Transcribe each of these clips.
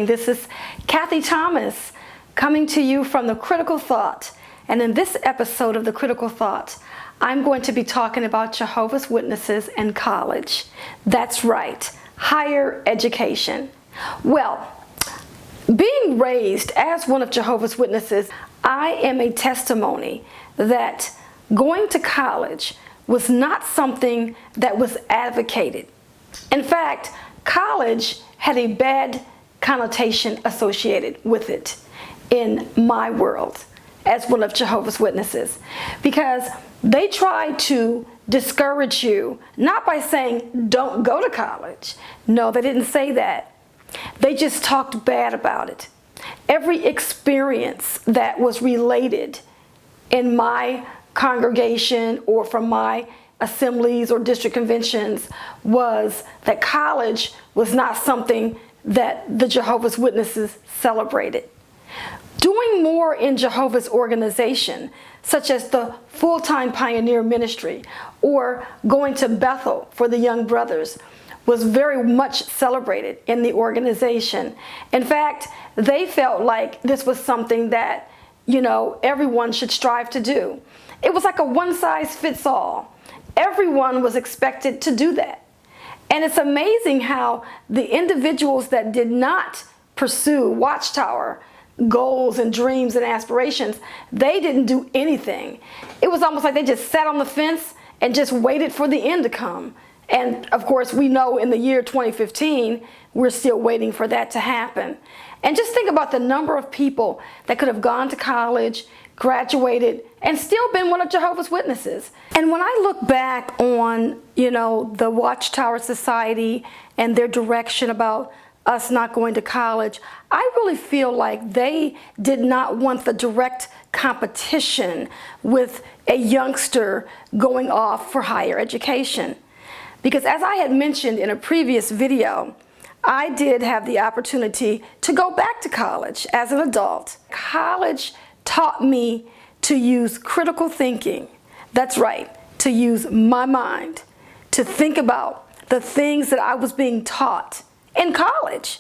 This is Kathy Thomas coming to you from the Critical Thought. And in this episode of the Critical Thought, I'm going to be talking about Jehovah's Witnesses and college. That's right, higher education. Well, being raised as one of Jehovah's Witnesses, I am a testimony that going to college was not something that was advocated. In fact, college had a bad connotation associated with it in my world as one of Jehovah's Witnesses, because they try to discourage you, not by saying don't go to college. No, they didn't say that. They just talked bad about it. Every experience that was related in my congregation or from my assemblies or district conventions was that college was not something that the Jehovah's Witnesses celebrated. Doing more in Jehovah's organization, such as the full-time pioneer ministry or going to Bethel for the young brothers, was very much celebrated in the organization. In fact, they felt like this was something that, everyone should strive to do. It was like a one-size-fits-all. Everyone was expected to do that. And it's amazing how the individuals that did not pursue Watchtower goals and dreams and aspirations, they didn't do anything. It was almost like they just sat on the fence and just waited for the end to come. And of course, we know in the year 2015, we're still waiting for that to happen. And just think about the number of people that could have gone to college, graduated, and still been one of Jehovah's Witnesses. And when I look back on, the Watchtower Society and their direction about us not going to college, I really feel like they did not want the direct competition with a youngster going off for higher education. Because as I had mentioned in a previous video, I did have the opportunity to go back to college as an adult. College taught me to use critical thinking. That's right, to use my mind, to think about the things that I was being taught in college.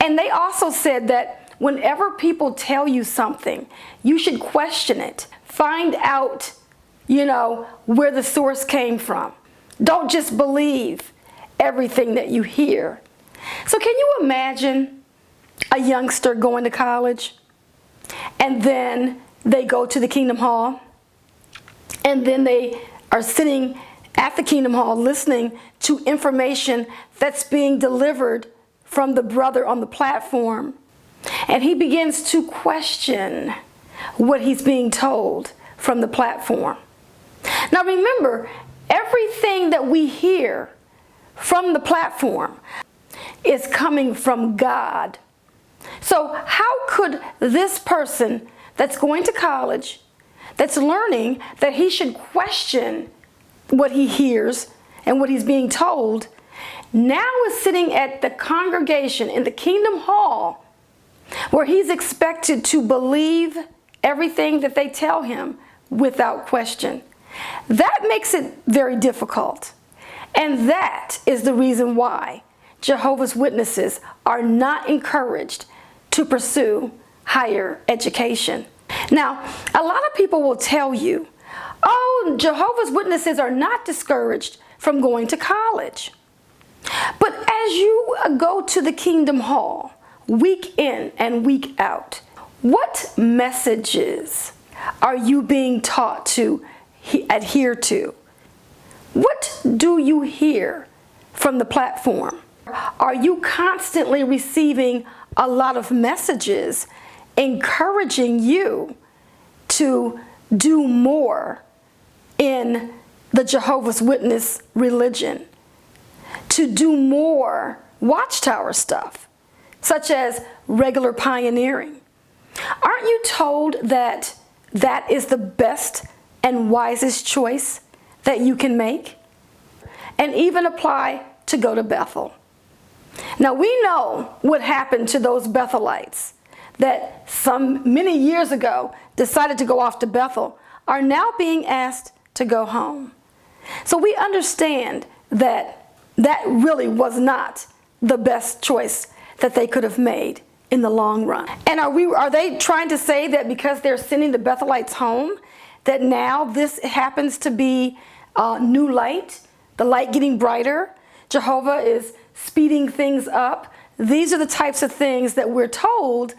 And they also said that whenever people tell you something, you should question it. Find out, where the source came from. Don't just believe everything that you hear. So can you imagine a youngster going to college and then they go to the Kingdom Hall and then they are sitting at the Kingdom Hall listening to information that's being delivered from the brother on the platform, and he begins to question what he's being told from the platform. Now remember, everything that we hear from the platform is coming from God. So how could this person that's going to college, that's learning that he should question what he hears and what he's being told, now is sitting at the congregation in the Kingdom Hall where he's expected to believe everything that they tell him without question? That makes it very difficult. And that is the reason why Jehovah's Witnesses are not encouraged to pursue higher education. Now, a lot of people will tell you, oh, Jehovah's Witnesses are not discouraged from going to college. But as you go to the Kingdom Hall, week in and week out, what messages are you being taught to adhere to? What do you hear from the platform? Are you constantly receiving a lot of messages encouraging you to do more in the Jehovah's Witness religion, to do more Watchtower stuff, such as regular pioneering? Aren't you told that that is the best and wisest choice that you can make? And even apply to go to Bethel. Now we know what happened to those Bethelites that many years ago decided to go off to Bethel are now being asked to go home. So we understand that that really was not the best choice that they could have made. in the long run. And are they trying to say that because they're sending the Bethelites home, that now this happens to be new light, the light getting brighter? Jehovah is speeding things up. These are the types of things that we're told,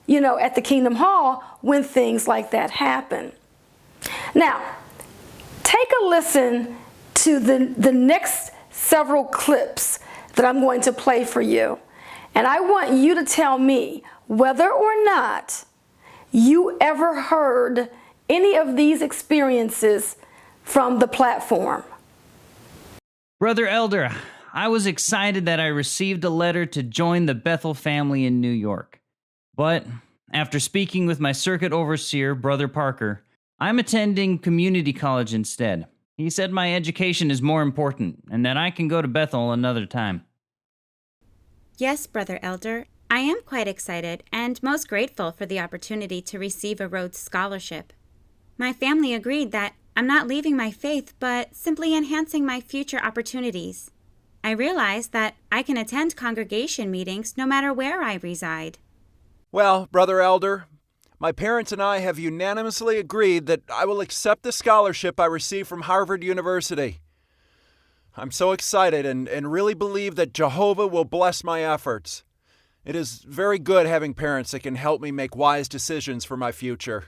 you know, at the Kingdom Hall when things like that happen. Now, take a listen to the next several clips that I'm going to play for you. And I want you to tell me whether or not you ever heard any of these experiences from the platform. Brother Elder, I was excited that I received a letter to join the Bethel family in New York. But after speaking with my circuit overseer, Brother Parker, I'm attending community college instead. He said my education is more important and that I can go to Bethel another time. Yes, Brother Elder, I am quite excited and most grateful for the opportunity to receive a Rhodes Scholarship. My family agreed that I'm not leaving my faith, but simply enhancing my future opportunities. I realize that I can attend congregation meetings no matter where I reside. Well, Brother Elder, my parents and I have unanimously agreed that I will accept the scholarship I received from Harvard University. I'm so excited and really believe that Jehovah will bless my efforts. It is very good having parents that can help me make wise decisions for my future.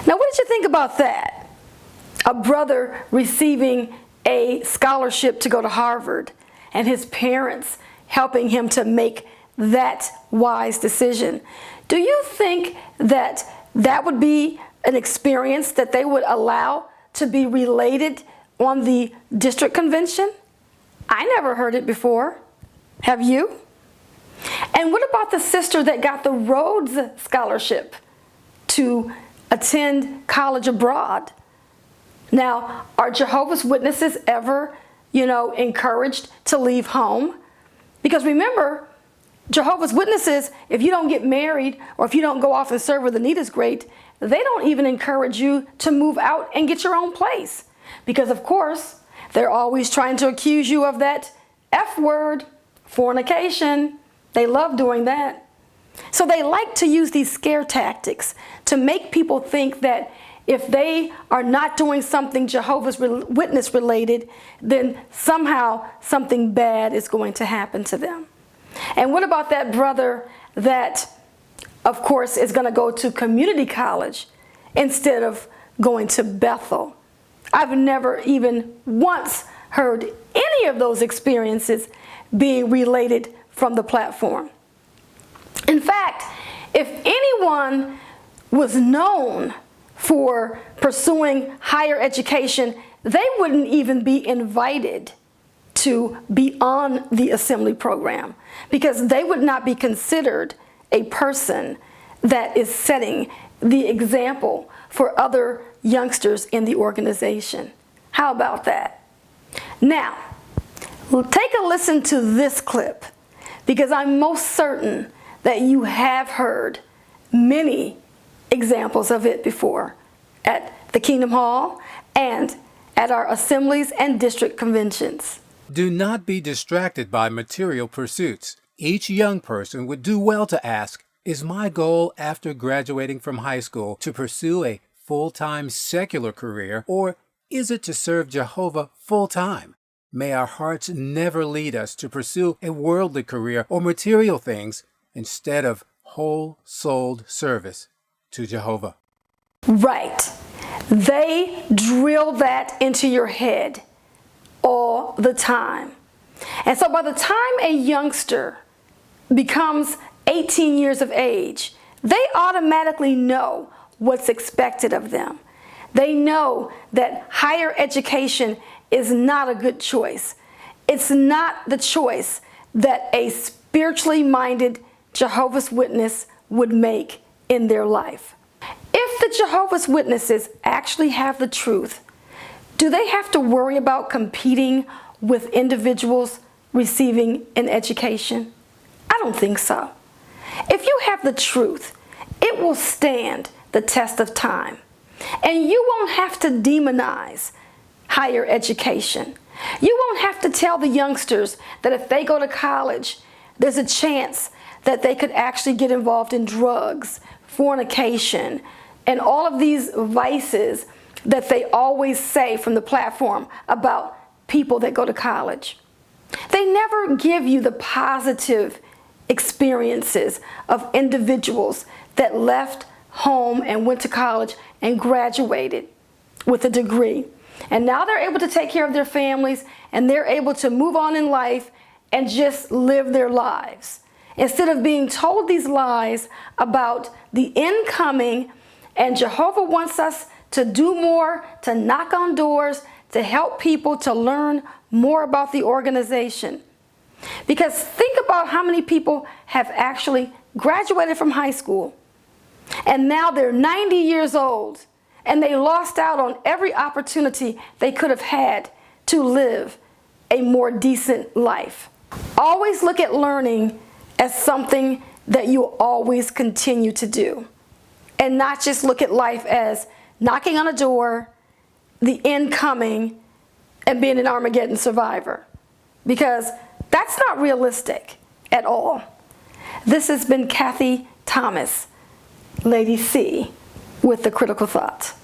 Now, what did you think about that? A brother receiving a scholarship to go to Harvard and his parents helping him to make that wise decision. Do you think that that would be an experience that they would allow to be related on the district convention? I never heard it before. Have you? And what about the sister that got the Rhodes Scholarship to attend college abroad? Now, are Jehovah's Witnesses ever, encouraged to leave home? Because remember, Jehovah's Witnesses, if you don't get married or if you don't go off and serve where the need is great, they don't even encourage you to move out and get your own place. Because of course, they're always trying to accuse you of that F word, fornication. They love doing that. So they like to use these scare tactics to make people think that if they are not doing something Jehovah's Witness related, then somehow something bad is going to happen to them. And what about that brother that, of course, is going to go to community college instead of going to Bethel? I've never even once heard any of those experiences being related from the platform. In fact, if anyone was known for pursuing higher education, they wouldn't even be invited to be on the assembly program because they would not be considered a person that is setting the example for other youngsters in the organization. How about that? Now, take a listen to this clip because I'm most certain that you have heard many examples of it before at the Kingdom Hall and at our assemblies and district conventions. Do not be distracted by material pursuits. Each young person would do well to ask, is my goal after graduating from high school to pursue a full-time secular career, or is it to serve Jehovah full-time? May our hearts never lead us to pursue a worldly career or material things instead of whole-souled service to Jehovah. Right. They drill that into your head all the time. And so by the time a youngster becomes 18 years of age, they automatically know what's expected of them. They know that higher education is not a good choice. It's not the choice that a spiritually minded Jehovah's Witness would make in their life. If the Jehovah's Witnesses actually have the truth, do they have to worry about competing with individuals receiving an education? I don't think so. If you have the truth, it will stand the test of time. And you won't have to demonize higher education You won't have to tell the youngsters that if they go to college, there's a chance that they could actually get involved in drugs, fornication, and all of these vices that they always say from the platform about people that go to college. They never give you the positive experiences of individuals that left home and went to college and graduated with a degree. And now they're able to take care of their families, and they're able to move on in life and just live their lives, instead of being told these lies about the incoming. And Jehovah wants us to do more, to knock on doors, to help people to learn more about the organization. Because think about how many people have actually graduated from high school, and now they're 90 years old, and they lost out on every opportunity they could have had to live a more decent life. Always look at learning as something that you'll always continue to do, and not just look at life as knocking on a door, the incoming, and being an Armageddon survivor, because that's not realistic at all. This has been Kathy Thomas, Lady C, with the Critical Thought.